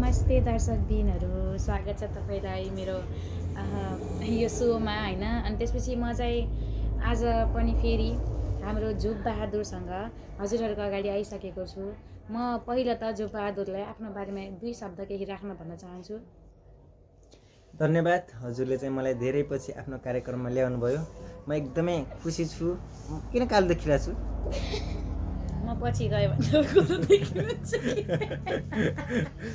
नमस्ते दर्शकबिनहरू, स्वागत छ तपाईलाई मेरो यो सोमा हैन। अनि त्यसपछि म चाहिँ आज पनि फेरि हाम्रो जुब बहादुरसँग हजुरहरूको अगाडि आइसकेको छु। म पहिला त जुब बहादुरलाई आफ्नो बारेमा दुई शब्द केही राख्न भन्न चाहन्छु। धन्यवाद। हजुरले चाहिँ मलाई धेरै पछि आफ्नो कार्यक्रममा ल्याउनु भयो। म एकदमै खुसी छु। किन कालो देखिरहेको छु? म पछि गए भने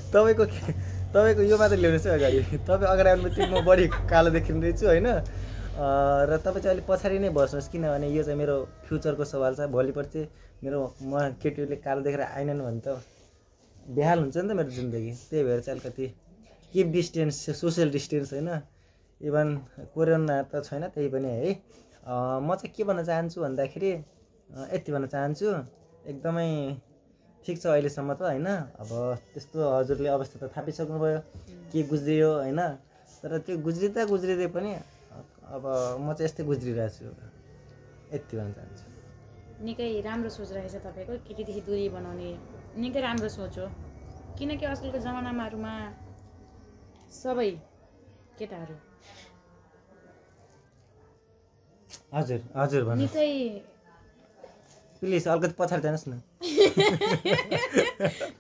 तपाईँको यो मात्र ल्याउनुहोस् है अगाडि। तपाईँ अगाडि आउनु बित्तिकै म बढी कालो देखिने रहेछु होइन। र तपाईँ चाहिँ अलिक पछाडि नै बस्नुहोस्, किनभने यो चाहिँ मेरो फ्युचरको सवाल छ। भोलिपल्ट चाहिँ म केटीहरूले कालो देखेर आएनन् भने त बेहाल हुन्छ नि त मेरो जिन्दगी। त्यही भएर चाहिँ अलिकति किप डिस्टेन्स, सोसियल डिस्टेन्स होइन। इभन कोरोना त छैन त्यही पनि है। म चाहिँ के भन्न चाहन्छु भन्दाखेरि यति भन्न चाहन्छु, एकदमै ठिक छ अहिलेसम्म त होइन। अब त्यस्तो हजुरले अवस्था त थाहा पाइसक्नुभयो के गुज्रियो होइन। तर त्यो गुज्रिँदै पनि अब म चाहिँ यस्तै गुज्रिरहेको छु, यति भन्न चाहन्छु। निकै राम्रो सोच रहेछ तपाईँको। केटीदेखि दूरी बनाउने निकै राम्रो सोच हो, किनकि आजकलको जमानामा सबै केटाहरू हजुर भन्नु निकै प्लिज अलिकति पछाडि जानुहोस् न।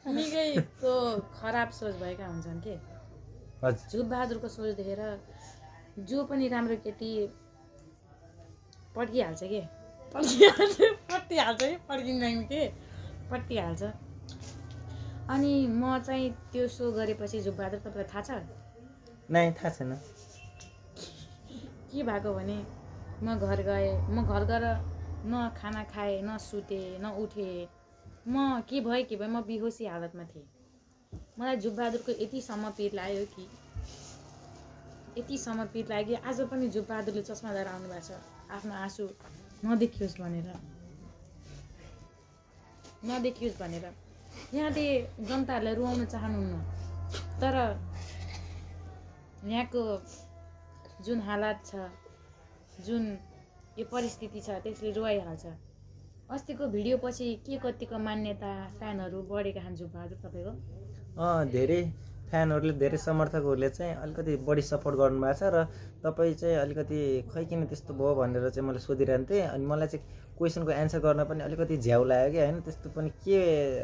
निकै त्यो खराब सोच भएका हुन्छन् के। हजुर जुब बहादुरको सोच देखेर जो पनि राम्रो केटी पड्किहाल्छ के, पड्किँदैन के, पड्किहाल्छ। अनि म चाहिँ त्यो सो गरेपछि जुब बहादुर तपाईँलाई थाहा छ? नै थाहा छैन। के भएको भने म घर गएर न खाना खाएँ, न सुतेँ, न उठेँ। म के भयो म बिहोसी हालतमा थिएँ। मलाई जुब बहादुरको यतिसम्म पिर लाग्यो कि आज पनि जुब बहादुरले चस्मा लगाएर आउनु भएको छ, आफ्नो आँसु नदेखियोस् भनेर। यहाँले जनताहरूलाई रुवाउन चाहनुहुन्न, तर यहाँको जुन हालत छ, जुन यो परिस्थिति छ, त्यसले रुवाइहाल्छ। अस्तिको भिडियो पछि के कतिको मान्यता फ्यानहरू बढेका छन् जुब बहादुर तपाईँको? धेरै फ्यानहरूले, धेरै समर्थकहरूले चाहिँ अलिकति बढी सपोर्ट गर्नुभएको छ। र तपाईँ चाहिँ अलिकति खै किन त्यस्तो भयो भनेर चाहिँ मलाई सोधिरहन्थे। अनि मलाई चाहिँ क्वेसनको एन्सर गर्न पनि अलिकति झ्याउ लाग्यो कि होइन। त्यस्तो पनि के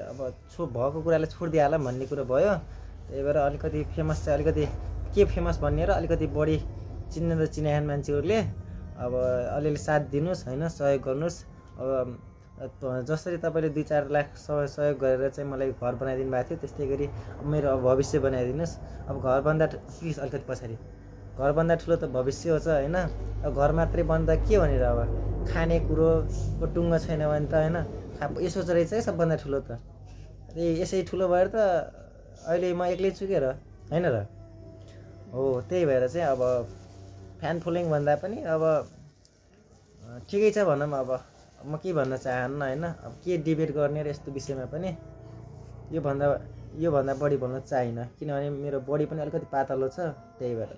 अब भएको कुरालाई छोडिदिइहाल भन्ने कुरो भयो। त्यही भएर अलिकति फेमस चाहिँ अलिकति के फेमस भन्ने र अलिकति बढी चिन्ने र चिनाएन मान्छेहरूले अब अलिअलि साथ दिनुहोस् होइन, सहयोग गर्नुहोस्। अब जसरी तपाईँले 2-4 लाख सहयोग गरेर चाहिँ मलाई घर बनाइदिनु भएको थियो, त्यस्तै गरी मेरो अब भविष्य बनाइदिनुहोस्। अब घरभन्दा प्लिज अलिकति पछाडि, घरभन्दा ठुलो त भविष्य हो होइन। अब घर मात्रै बन्दा के भनेर अब खाने कुरोको टुङ्गो छैन भने त होइन, यसो चाहिँ रहेछ सबभन्दा ठुलो त। यसै ठुलो भएर त अहिले म एक्लै छु के र होइन र हो। त्यही भएर चाहिँ अब फ्यान फलोइङ भन्दा पनि अब ठिकै छ भनौँ। अब म के भन्न चाहन्न होइन। अब के डिबेट गर्ने र यस्तो विषयमा पनि योभन्दा बढी भन्न चाहिन्न, किनभने मेरो बडी पनि अलिकति पातलो छ। त्यही भएर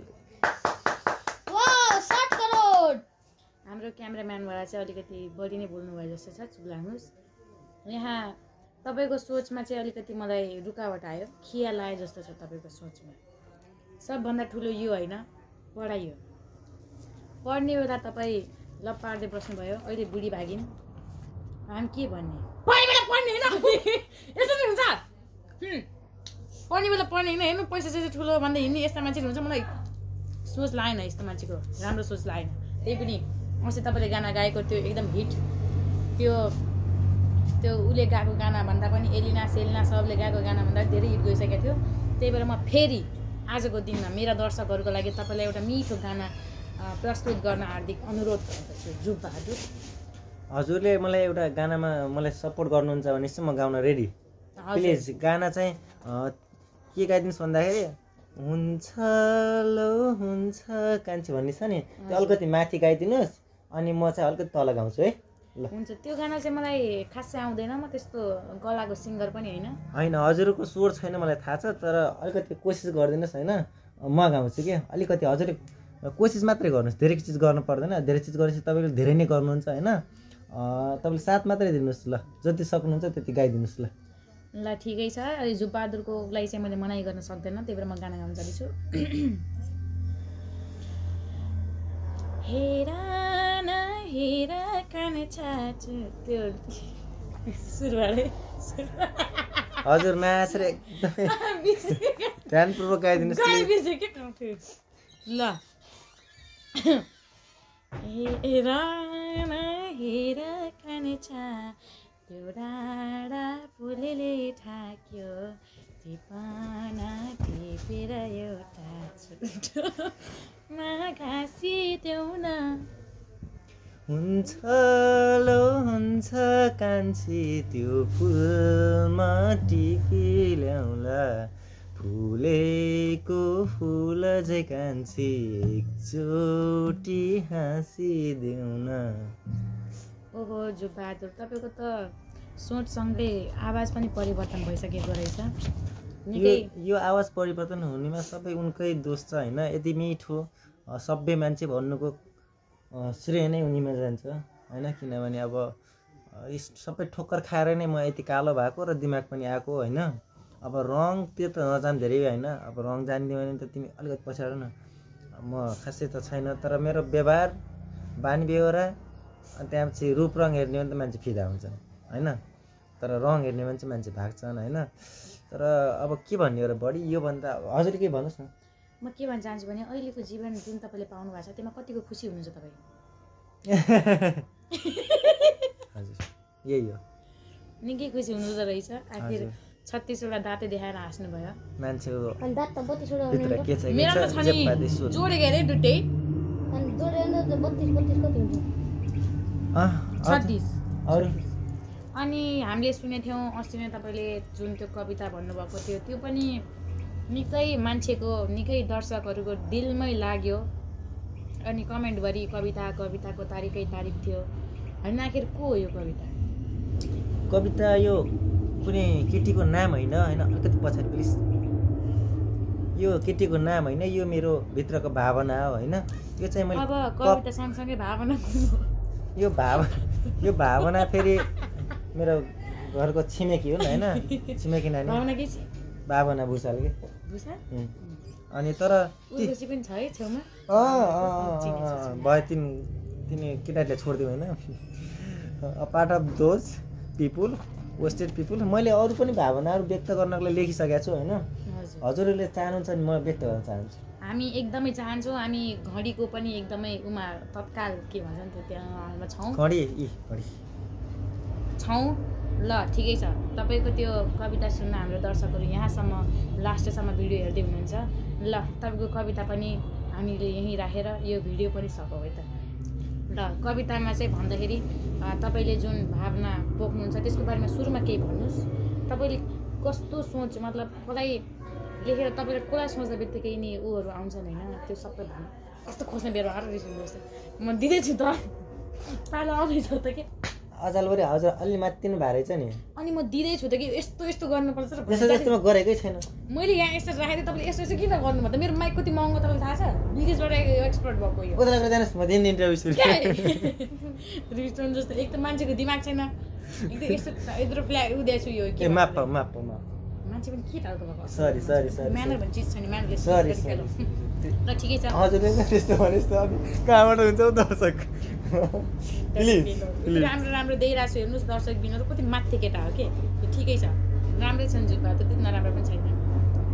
हाम्रो क्यामेराम्यानबाट चाहिँ अलिकति बढी नै बोल्नु भयो जस्तो छ, चुप लाग्नुहोस्। यहाँ तपाईँको सोचमा चाहिँ अलिकति मलाई रुकावट आयो, खिया लाग्यो जस्तो छ तपाईँको सोचमा। सबभन्दा ठुलो यो होइन, पढाइ हो। पढ्ने बेला तपाईँ लपार्दै बस्नुभयो, अहिले बुढी भागिन्, हामी के भन्ने? पढ्ने बेला पढ्ने होइन, यस्तो चाहिँ हुन्छ। पढ्ने बेला पढ्ने होइन, हेर्नु पैसा चाहिँ ठुलो भन्दै हिँड्ने यस्ता मान्छेहरू हुन्छ। मलाई सोच लागेन यस्तो मान्छेको, राम्रो सोच लागेन। त्यही पनि अस्ति तपाईँले गाना गाएको त्यो एकदम हिट, त्यो उसले गाएको गाना भन्दा पनि एलिना सेलिना सबले गाएको गाना भन्दा धेरै हिट गइसकेको थियो। त्यही भएर म फेरि आजको दिनमा मेरा दर्शकहरूको लागि तपाईँलाई एउटा मिठो गाना प्रस्तुत गर्न हार्दिक अनुरोध गर्दछु। जुब बहादुर हजुरले मलाई एउटा गानामा मलाई सपोर्ट गर्नुहुन्छ भने चाहिँ म गाउन रेडी। प्लिज गाना चाहिँ के गाइदिनुहोस् भन्दाखेरि हुन्छ लो हुन्छ कान्छी भन्ने छ नि, त्यो अलिकति माथि गाइदिनुहोस्। अनि म चाहिँ अलिकति तल गाउँछु है। ल हुन्छ। त्यो गाना चाहिँ मलाई खासै आउँदैन, म त्यस्तो गलाको सिङ्गर पनि होइन। हजुरको स्वर छैन मलाई थाहा छ, तर अलिकति कोसिस गरिदिनुहोस् होइन। म गाउँछु कि अलिकति हजुरले कोसिस मात्रै गर्नुहोस्, धेरै चिज गर्नु पर्दैन। धेरै चिज गरेपछि तपाईँले धेरै नै गर्नुहुन्छ होइन। तपाईँले साथ मात्रै दिनुहोस् ल, जति सक्नुहुन्छ त्यति गाइदिनुहोस् ल। ल ठिकै छ। जुबबहादुरको लागि चाहिँ मैले मनाइ गर्न सक्दैन, त्यही भएर म गाना गाउन जाँदैछु। हेर न हेर कान छाछु त्यो सुरुवालै हजुर नाचेर एकदमै ध्यानपूर्वक गाइदिनुहोस्। ल हेर न हेर कान छाछु डाँडा फुलले ढाक्यो टिपना टिपेर एउटा छुट्टोमा घाँसिदेऊ न। हुन्छ लो हुन्छ कान्छी त्यो फुलमा टिपी ल्याउला फुलेको फुल झै कान्छी एकचोटि हाँसिदेऊ न। ओहो जुबबहादुर, तपाईँको त सोचसँगै आवाज पनि परिवर्तन भइसकेको रहेछ। यो आवाज परिवर्तन हुनेमा सबै उनकै दोष छ होइन। यति मिठो सभ्य मान्छे भन्नुको श्रेय नै उनीमा जान्छ होइन। किनभने अब सबै ठोक्कर खाएर नै म यति कालो भएको र दिमाग पनि आएको होइन। अब रङतिर त नजान धेरै होइन, अब रङ जानिदियो भने त तिमी अलिकति पछाडो न, म खासै त छैन। तर मेरो व्यवहार बानी बेहोरा अनि त्यहाँपछि रूप रङ हेर्ने भने त मान्छे फिदा हुन्छन् होइन, तर रङ हेर्ने भने चाहिँ मान्छे भाग्छन् होइन। तर अब के भन्ने हो र बढी योभन्दा हजुर के भन्नुहोस् न। म के भन्न चाहन्छु भने अहिलेको जीवन जुन तपाईँले पाउनु भएको छ त्यसमा कतिको खुसी हुनुहुन्छ तपाईँ? हजुर यही हो, निकै खुसी हुनुहुँदो रहेछ। आखिर 36वटा दाँते देखाएर हाँस्नु भयो। मान्छेको अनि दाँत त 32वटा भित्र के छ मेरोमा छ नि जोडेको अरे दुइटै अनि जोडेर त 32 कति हुन्छ? 36। अरू अनि हामीले सुनेको थियौँ अस्ति नै तपाईँले जुन त्यो कविता भन्नुभएको थियो त्यो पनि निकै मान्छेको निकै दर्शकहरूको दिलमै लाग्यो। अनि कमेन्टभरि कविताको तारिफै तारिफ थियो होइन। आखिर को हो यो कविता? कविता यो कुनै केटीको नाम होइन होइन, अलिकति पछाडि प्लिज। यो केटीको नाम होइन, यो मेरो भित्रको भावना हो होइन। यो चाहिँ मैले अब कविता सँगसँगै भावना यो भावना फेरि मेरो घरको छिमेकी हो नि होइन, छिमेकी नानी भावना के छ? भावना भुषाल के भुषा अनि तर उर्वशी पनि छ है छेउमा। भयो तिनी केटाहरूले छोडिदिउँ होइन। Part of those people wasted people. मैले अरू पनि भावनाहरू व्यक्त गर्नको लागि लेखिसकेको छु होइन। हजुरहरूले चाहनुहुन्छ नि म व्यक्त गर्न चाहन्छु। हामी एकदमै चाहन्छौँ। हामी घडीको पनि एकदमै उमा तत्काल के भन्छ नि त्यो त्यहाँ छौँ छौँ। ल ठिकै छ। तपाईँको त्यो कविता सुन्न हाम्रो दर्शकहरू यहाँसम्म लास्टसम्म भिडियो हेर्दै हुनुहुन्छ। ल तपाईँको कविता पनि हामीले यहीँ राखेर यो भिडियो पनि सकौँ है त। ल कवितामा चाहिँ भन्दाखेरि तपाईँले जुन भावना पोख्नुहुन्छ त्यसको बारेमा सुरुमा केही भन्नुहोस्। तपाईँले कस्तो सोच मतलब कसलाई लेखेर तपाईँले कसलाई सोच्दा बित्तिकै नि ऊहरू आउँछन् होइन, त्यो सबै भन्नु। कस्तो खोज्ने बेरो आएर रिसाउनु जस्तो म दिँदैछु त पालो आउँदैछ त के अजालबरी हजुर अलि मात्तिनु भएको रहेछ नि। अनि म दिँदैछु त कि यस्तो यस्तो गर्नुपर्छ र जस्तो म गरेकै छैन। मैले यहाँ यस्तो राखेँ तपाईँले यस्तो यस्तो किन गर्नु भन्दा मेरो माइक कति महँगो तपाईँलाई थाहा छ? विदेशबाट एक्सपर्ट भएको यो उता लगेर जानुहोस्, म दिने इन्टरभ्यू सुरु रिस्टोन जस्तो एक त मान्छेको दिमाग छैन, एकदम यस्तो यत्रो उद्याछु यो के माफ मान्छे पनि के टाल्को भएको सरी म्यानर भन्ने चिज छैन। म्यानरले ल ठिकै छ। हजुरले त्यस्तो भनेस् त अनि कहाँबाट हुन्छ हौ दर्शक। राम्रो राम्रो देखिरहेको छु हेर्नुहोस् दर्शक बिना कति माथि केटा हो के ठिकै छ। राम्रै छन् जुत्ता त त्यति नराम्रो पनि छैन।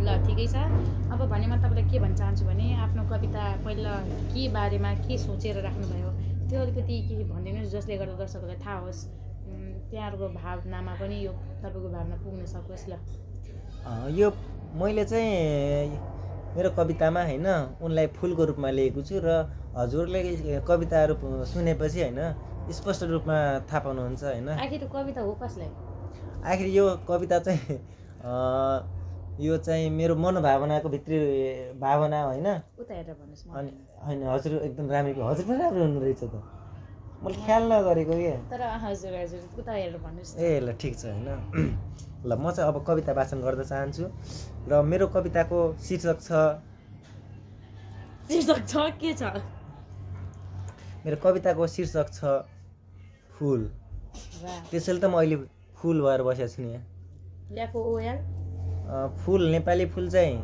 ल ठिकै छ। अब भने म तपाईँलाई के भन्न चाहन्छु भने आफ्नो कविता पहिला के बारेमा के सोचेर राख्नुभयो त्यो अलिकति के भनिदिनुहोस् जसले गर्दा दर्शकहरूलाई थाहा होस्, त्यहाँहरूको भावनामा पनि यो तपाईँको भावना पुग्न सकोस्। ल यो मैले चाहिँ मेरो कवितामा होइन उनलाई फुलको रूपमा लिएको छु र हजुरले कविताहरू सुनेपछि होइन स्पष्ट रूपमा थाहा पाउनुहुन्छ होइन। आखिर कविता हो कसलाई? आखिर यो कविता चाहिँ यो चाहिँ मेरो मनोभावनाको भित्री भावना होइन। उता हेरेर भन्नुहोस्। अनि होइन हजुर एकदम राम्रो, हजुर पनि राम्रो हुनुहुँदो रहेछ त, मैले ख्याल नगरेको के। तर हजुर उता हेरेर भन्नुहोस्। ए ल ठिक छ होइन। ल म चाहिँ अब कविता वाचन गर्न चाहन्छु र मेरो कविताको शीर्षक छ के छ? मेरो कविताको शीर्षक छ फुल। त्यसैले त म अहिले फुल भएर बसेको छु नि यहाँ। FOOL फुल नेपाली फुल चाहिँ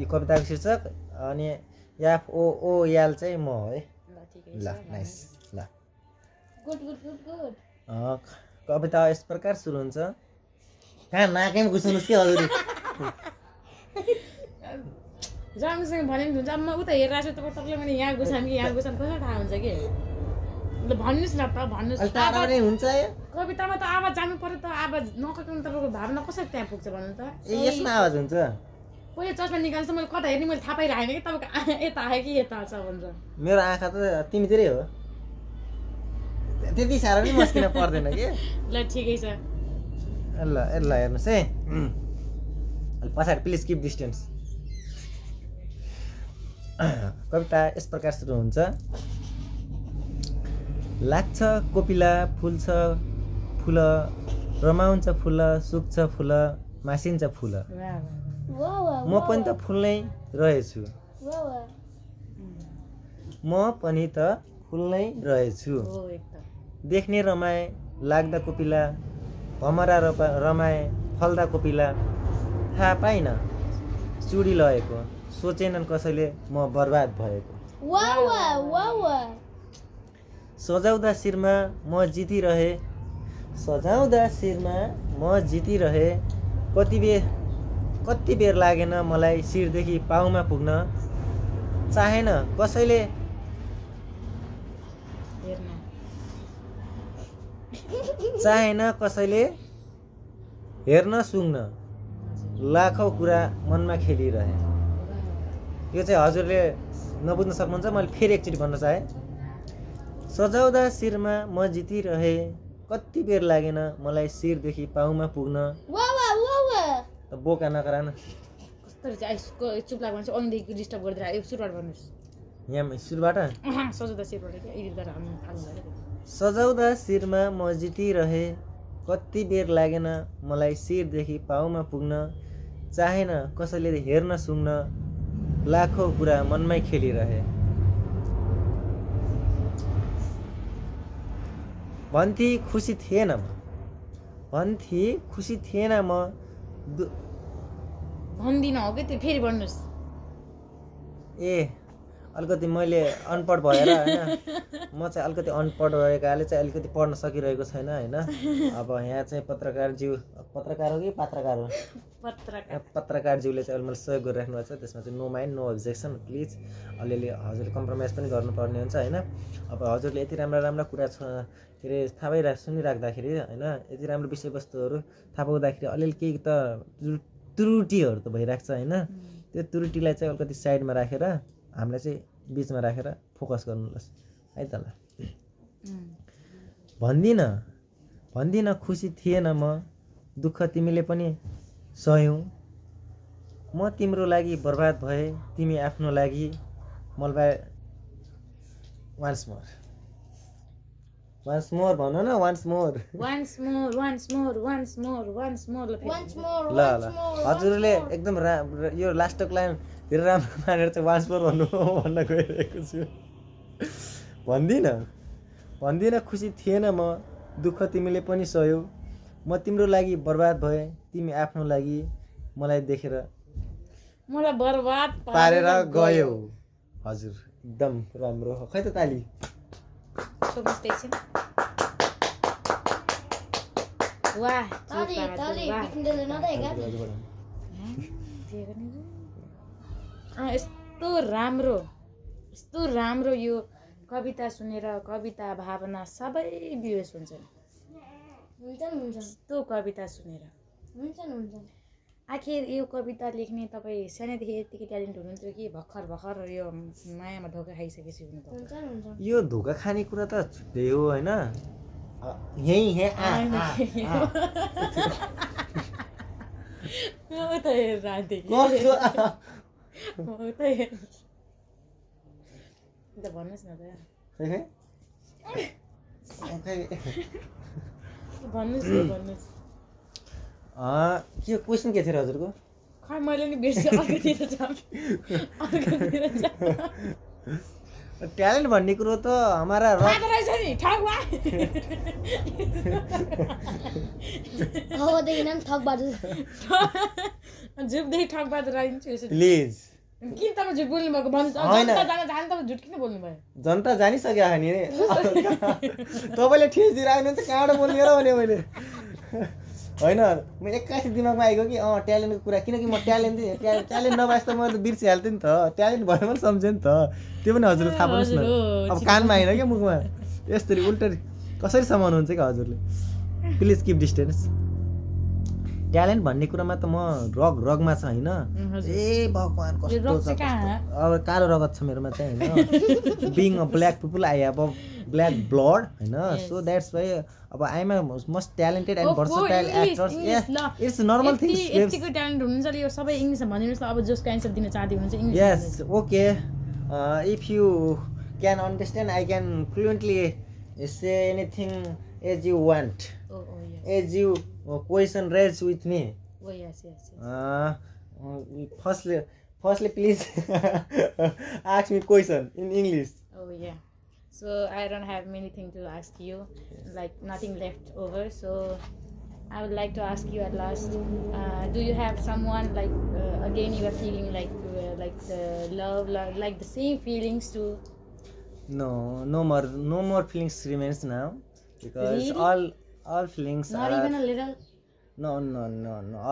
यो कविताको शीर्षक अनि FOOL चाहिँ म है ल ठिकै ल छ नाइस ल गुड गुड गुड गुड कविता यस प्रकार सुरु हुन्छ कहाँ नाकैमा घुसाउनुहोस् कि हजुर राम्रोसँग भने नि हुन्छ अब म उता हेरिरहेको छु तपाईँले मैले यहाँ घुसाम कि यहाँ घुसाम कसरी थाहा हुन्छ कि ल भन्नुहोस् न त भन्नुहोस् अलि टाढा नै हुन्छ कवितामा त आवाज जानु पर्यो त आवाज नकाट्नु तपाईँको भावना कसरी त्यहाँ पुग्छ भन्नु त ए यसमा आवाज हुन्छ पहिले चस्मा निकाल्छ मैले कता हेर्ने मैले थाहा पाइरहेको कि तपाईँको यता आयो कि यता छ भनेर मेरो आँखा त तिमीतिरै हो त्यति साह्रो पनि मस्किन पर्दैन कि ल ठिकै छ ल हेर्नुहोस् है अलि पछाडि प्लिज किप डिस्टेन्स कविता यस प्रकार सुरु हुन्छ लाग्छ कोपिला फुल्छ फुल रमाउँछ फुल सुक्छ फुल मासिन्छ फुल वाह वाह वाह वाह म पनि त फुल नै रहेछु वाह वाह म पनि त फुल नै रहेछु हो एकदम देख्ने रमाए लाग्दा कोपिला भमरा रमाए फल्दा कोपिला थाहा पाइन चुडी लगेको सोचेनन् कसैले म बर्बाद भएको वाह वाह वाह वाह सजाउँदा शिरमा म जितिरहे सजाउँदा शिरमा म जितिरहे कति बेर लागेन मलाई शिरदेखि पाउमा पुग्न चाहेन कसैले हेर्न चाहेन कसैले हेर्न सुङ्न लाखौँ कुरा मनमा खेलिरहे यो चाहिँ हजुरले नबुझ्न सक्नुहुन्छ मैले फेरि एकचोटि भन्न चाहेँ सजाउँदा शिरमा म जितिरहे कति बेर लागेन मलाई शिरदेखि पाउमा पुग्न वाह वाह वाह वाह बोका नकरा न कस्तो रहेछ आइसको चुप लाग्यो भने चाहिँ अघिदेखि डिस्टर्ब गरिदिएर एक सुरुवात भन्नुहोस् यहाँ सुरुबाट सजाउँदा शिरबाट क्या एडिट गरेर हाल्नु थाल्नु भयो सजाउँदा शिरमा म जितिरहे कति बेर लागेन मलाई शिरदेखि पाउमा पुग्न चाहेन कसैले हेर्न सुङ्न लाखौँ कुरा मनमै खेलिरहे भन्थे खुसी थिएन म भन्दिनँ हो कि त्यो फेरि भन्नुहोस् ए अलिकति मैले अनपढ भएर होइन म चाहिँ अलिकति अनपढ भएकाले चाहिँ अलिकति पढ्न सकिरहेको छैन होइन अब यहाँ चाहिँ पत्रकार हो कि पात्रकार हो पत्रकारज्यूले चाहिँ अहिले मैले सहयोग गरिराख्नु भएको छ त्यसमा चाहिँ no mind no objection please अलिअलि हजुरले कम्प्रोमाइज पनि गर्नुपर्ने हुन्छ होइन अब हजुरले यति राम्रा कुरा छ के अरे थाहा सुनिराख्दाखेरि होइन यति राम्रो विषयवस्तुहरू थाहा पाउँदाखेरि अलिअलि केही त त्रुटिहरू त भइरहेको छ होइन त्यो त्रुटिलाई चाहिँ अलिकति साइडमा राखेर हामीलाई चाहिँ बिचमा राखेर फोकस गर्नुहोस् है त ल भन्दिनँ खुसी थिएन म दुःख तिमीले पनि सह्यौ म तिम्रो लागि बर्बाद भए तिमी आफ्नो लागि मलाई वान्स मोर भन न वान्स मोर ल हजुरले एकदम यो लास्टको लाइन धेरै राम्रो मानेर चाहिँ वान्स मोर भन्न गइरहेको छु भन्दिनँ खुसी थिएन म दुःख तिमीले पनि सह्यौ म तिम्रो लागि बर्बाद भए तिमी आफ्नो लागि मलाई देखेर मलाई बर्बाद पारेर गयौ हजुर एकदम राम्रो खै त ताली वाह यस्तो राम्रो यो कविता सुनेर कविता भावना सबै विवेश हुन्छन् यस्तो कविता सुनेर आखिर यो कविता लेख्ने तपाईँ सानैदेखि यतिकै ट्यालेन्ट हुनुहुन्थ्यो कि भर्खर यो मायामा धोका खाइसकेपछि हुनु यो धोका खाने कुरा त छुट्टै हो होइन भन्नुहोस् न त भन्नुहोस् के क्वेसन के थियो हजुरको खै मैले नि बिर्सेँ ट्यालेन्ट भन्ने कुरो त हमारा थाहा त रहेछ नि ठगवा हवादेखि नाम ठग बाजु झुकदेखि ठगवा त रहन्छ प्लिज किन तपाईँ झुट बोल्नु भएको भन्नु होइन। जनता जान जान तपाईँ झुट किन बोल्नु भयो जनता जानिसक्यो नि तपाईँले ठेस दिइराख्नुहुन्छ कहाँबाट बोल्ने र भने मैले होइन म एक्कासी दिमागमा आएको कि ट्यालेन्टको कुरा किनकि म ट्यालेन्ट नभए त म त बिर्सिहाल्थेँ नि त ट्यालेन्ट भयो भने सम्झेँ नि त त्यो पनि हजुरले थाहा पाउनुहोस् न अब कानमा आएन क्या मुखमा यस्तरी उल्टा कसरी समाउनुहुन्छ क्या हजुरले प्लिज किप डिस्टेन्स ट्यालेन्ट भन्ने कुरामा त म रगमा छ होइन ए भगवान् कस्तो छ अब कालो रगत छ मेरोमा चाहिँ होइन being a black people I have a black blood होइन सो द्याट्स वाइ अब I am most talented and versatile actors it's normal things यतिको ट्यालेन्ट हुनुहुन्छ यो सबै इङ्ग्लिसमा भनिदिनुहोस् न अब जसको एन्सर दिन चाहँदै हुनुहुन्छ English yes okay if you can understand I can fluently say anything as you want as you question raised with me. Oh yes. Firstly please ask me question in English. Oh yeah. So I don't have many things to ask you, like nothing left over. So I would like to ask you at last, do you have someone like again you are feeling like the love, like the same feelings too? No more feelings remains now because Really? all feelings Not are even a little. no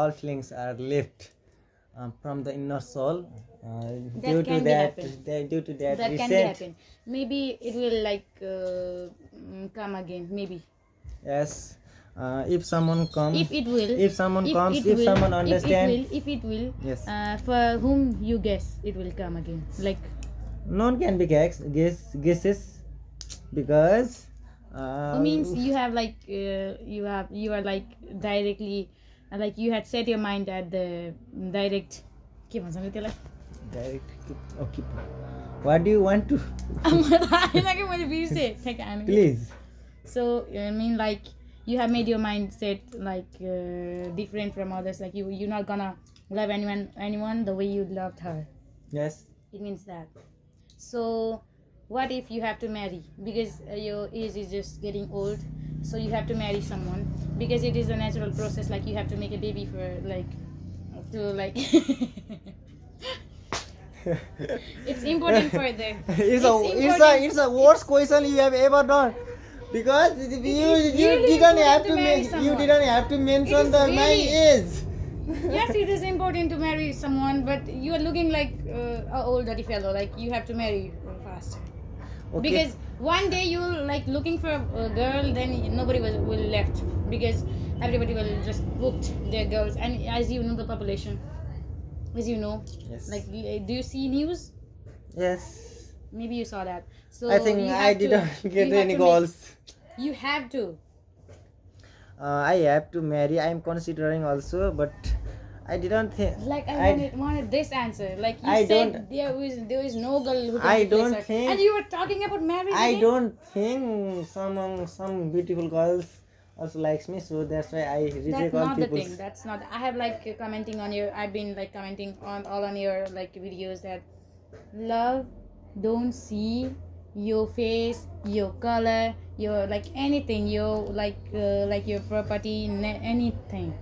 all feelings are left from the inner soul due to that That can be happen. Maybe it will like come again. Maybe. Yes. If someone comes, if someone understands, if it will, yes. For whom you guess it will come again, like no one can be guesses because it means you have like you are like directly like you had set your mind at the direct direct okay what do you want to please so I mean like you have made your mind set like different from others, like you're not gonna love anyone the way you loved her. Yes, it means that. So what if you have to marry because your age is just getting old, so you have to marry someone because it is a natural process, like you have to make a baby for like to like it's important for them. It's a worst question you have ever done because you didn't have to mention my age. Yes, it is important to marry someone, but you are looking like an old dirty fellow, like you have to marry fast. Okay. Because one day you're like looking for a girl, then nobody will left because everybody will just booked their girls, and as you know the population, as you know, yes. Like do you see news? Yes, maybe you saw that. So I think I didn't get any calls. You have to. I have to marry. I am considering also, but I didn't think. Like I wanted this answer. Like you said, there is no girl who can I replace don't her. think. And you were talking about marriage. I again? don't think some beautiful girls also likes me, so that's why I reject That's all not people. the thing. That's not. I have like commenting on your. I've been like commenting on all on your like videos that love don't see your face, your color, your like anything, your like your property, anything.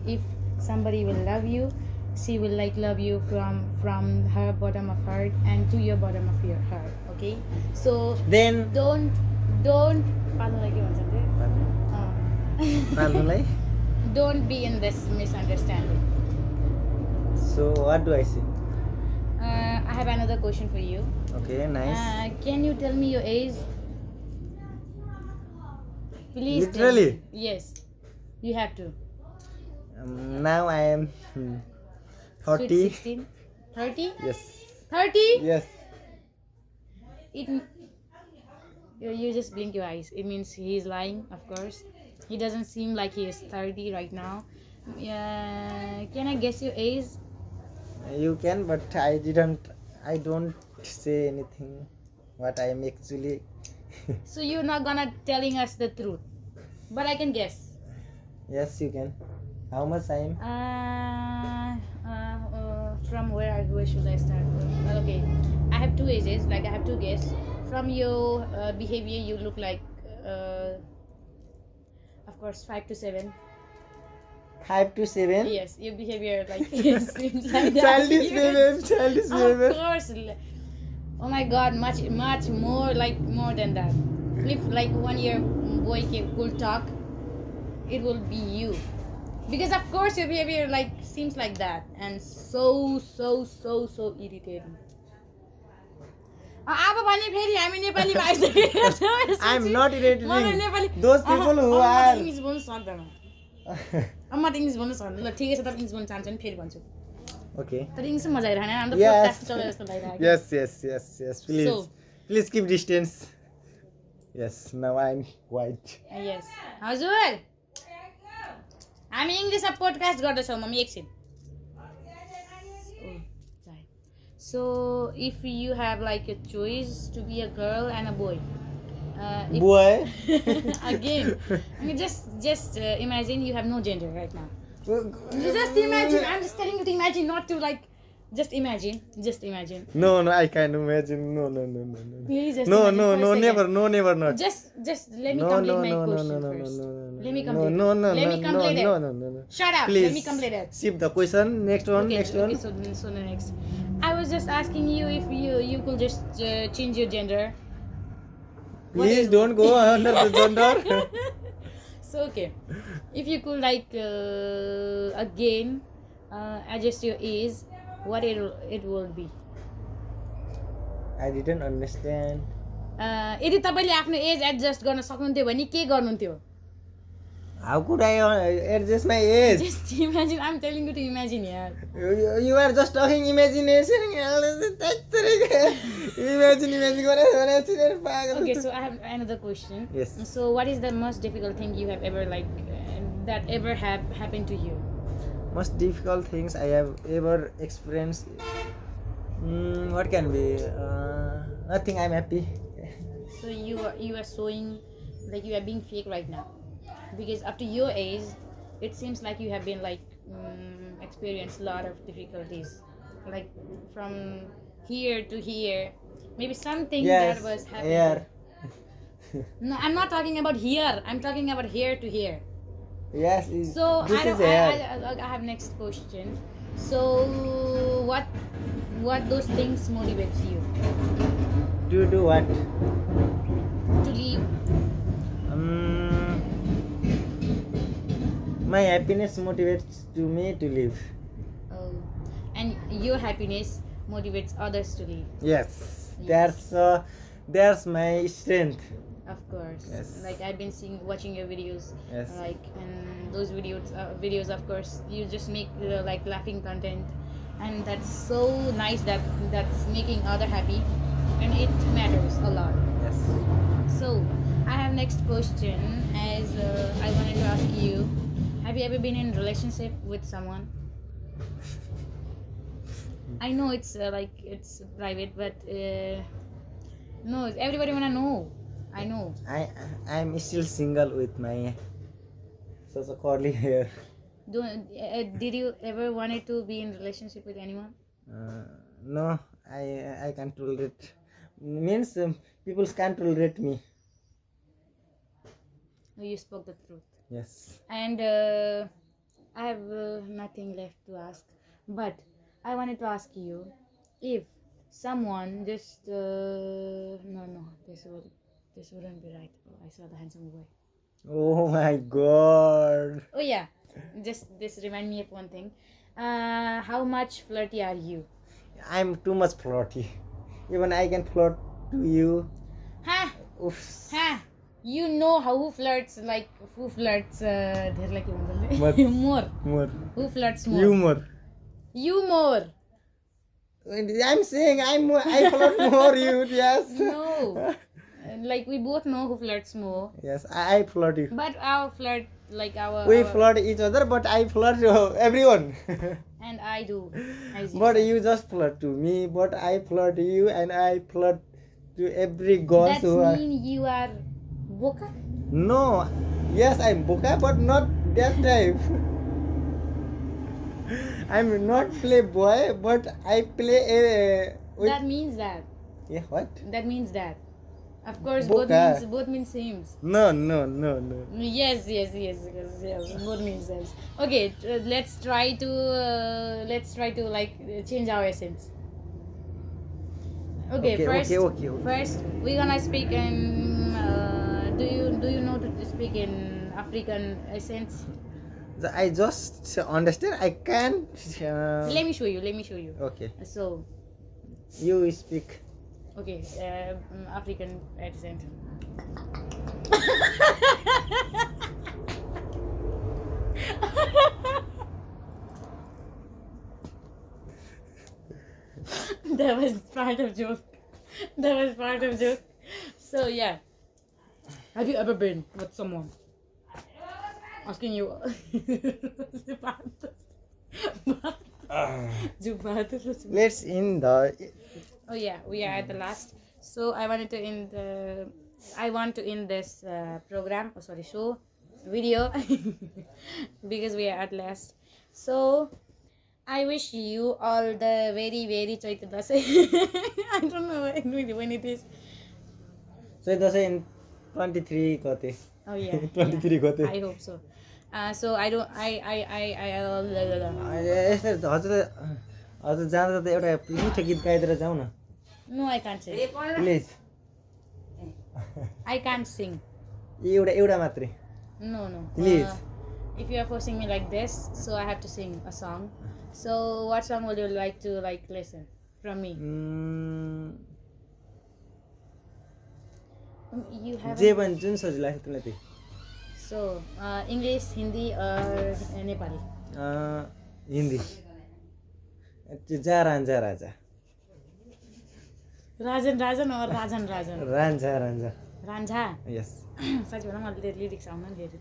If somebody will love you, she will like love you from her bottom of heart and to your bottom of your heart. Okay, so then don't don't be in this misunderstanding. So what do I say? I have another question for you. Okay, nice. Can you tell me your age? Please. Literally? Yes, you have to. Now I am 30. 16? 30? Yes. 30? Yes. You just blink your eyes. It means he is lying, of course. He doesn't seem like he is 30 right now. Can I guess your age? You can, but I don't say anything what I am actually. So you're not gonna telling us the truth, but I can guess. Yes, you can. How much I am? From where should I start? Well, okay, I have two ages. Like I have two guests. From your behavior, you look like, of course, 5 to 7. 5 to 7. Yes, your behavior like seems like that. Childish behavior. Childish Of behavior. course. Oh my God, much more, like more than that. If like 1 year boy could talk, it will be you. Because of course your behavior like seems like that and so irritating. अब भने फेरि हामी नेपालीमा आइसकेका छौँ. I'm not irritating. मलाई Nepali Those people who are. English बोल्नु सक्दैन. अब म त इङ्ग्लिस बोल्नु सक्दैन. ल ठिकै छ तपाईँ इङ्ग्लिस बोल्नु चाहन्छ भने फेरि भन्छु. Okay. तर इङ्ग्लिस मजा आइरहेन. हामी त Yes. पोडकास्ट चले जस्तो लागिरहेको. Yes. Please. So- Please keep distance. Yes. Now I'm white. Yes. हजुर हामी इङ्ग्लिसमा पोडकास्ट गर्दैछौँ मम्मी एकछिन. So if you have like a choice to be a girl and a boy, Boy. again, I mean just imagine you have no gender right now. Just imagine. I'm just telling you to imagine, not to like. Just imagine. No, I can't imagine. No. Please just No, imagine for a second. never not. Just let me No, complete no, my no, question no, first. no. Let me No, complete. no, Let me complete it. no. Shut up. Please. Let me complete it. Skip the question. Next one. Okay, Next one. so the next. I was just asking you if you could just change your gender. Please don't go under the gender. So okay, if you could like again adjust your age, what it will be? I didn't understand. यदि तपाईँले आफ्नो age adjust गर्न सक्नुहुन्थ्यो भने के गर्नुहुन्थ्यो? How could I adjust my age? Just imagine. I'm telling you to imagine, yaar. You are just talking imagination. Imagine. Okay, so I have another question. Yes. So what is the most difficult thing you have ever like that ever have happened to you? Most difficult things I have ever experienced. What can be? Nothing. I'm happy. So you are showing like you are being fake right now, because up to your age, it seems like you have been like experienced a lot of difficulties, like from here to here, maybe something Yes. that was happening. Air. No, I'm not talking about here. I'm talking about here to here. Yes. So this is I air. have next question. So what those things motivates you To do what? to leave? My happiness motivates to me to live. And your happiness motivates others to leave. Yes. Yes. There's my strength. Of course. Yes. Like I've been watching your videos. Yes. Like and those videos of course you just make like laughing content, and that's so nice that's making other happy, and it matters a lot. Yes. So I have next question. As I wanted to ask you, have you ever been in a relationship with someone? I know it's like it's private, but no, everybody wanna know. I know. I'm still single with my such a curly hair. Did you ever wanted to be in a relationship with anyone? No, I can't tolerate. Means people can't tolerate me. No, you spoke the truth. Yes. And I have nothing left to ask, but I wanted to ask you if someone just no, this wouldn't be right. Oh, I saw the handsome boy. Oh my God. Oh yeah, just this remind me of one thing. How much flirty are you? I'm too much flirty. Even I can flirt to you. Huh? Oof. Huh? You know who flirts What? more. More. Who flirts more? You more. You more. I'm saying I flirt more. You yes. No. Like we both know who flirts more, Yes, I flirt you. but our flirt, like We our flirt each other, but I flirt everyone. and I do. As you But said. you just flirt to me, but I flirt you, and I flirt to every girl That's who are. mean you are boca. No, yes, I'm boca, but not that type. I'm not play boy, but I play a. That means that. Yeah, what? That means that. Of course, Boca. both means same. No. Yes. Both means sense. Okay, let's try to like change our essence. Okay, first we're gonna speak in. Do you know to speak in African essence? I just understand. I can't. Let me show you. Okay, So, you speak. okay, African accent. That was part of joke. So yeah, have you ever been with someone asking you? Let's in the. Oh yeah, we are at the last. So I want to end this program. Oh sorry, show video because we are at last. So I wish you all the very Chaitya Dasai. I don't know when it is. So it was in 23 gate. Oh yeah. 23 gate. I hope so. So I don't. यस्तो हजुर जाँदा त एउटा मिठो गीत गाइदिएर जाउँ न. No, I can't sing. Please. I can't sing. एउटा मात्रै. No. Please. If you are forcing me like this, so I have to sing a song. So what song would you like to listen from me? You have जे भन् जुन सजिलो लाग्छ तिमीलाई त्यही. so English, Hindi or Nepali? Hindi. जा राजा राजा. Rajan or Rajan? रान्झा रान्झा. Ranjha. Yes. Sacha bhana, मैले lyrics आउन नि धेरै.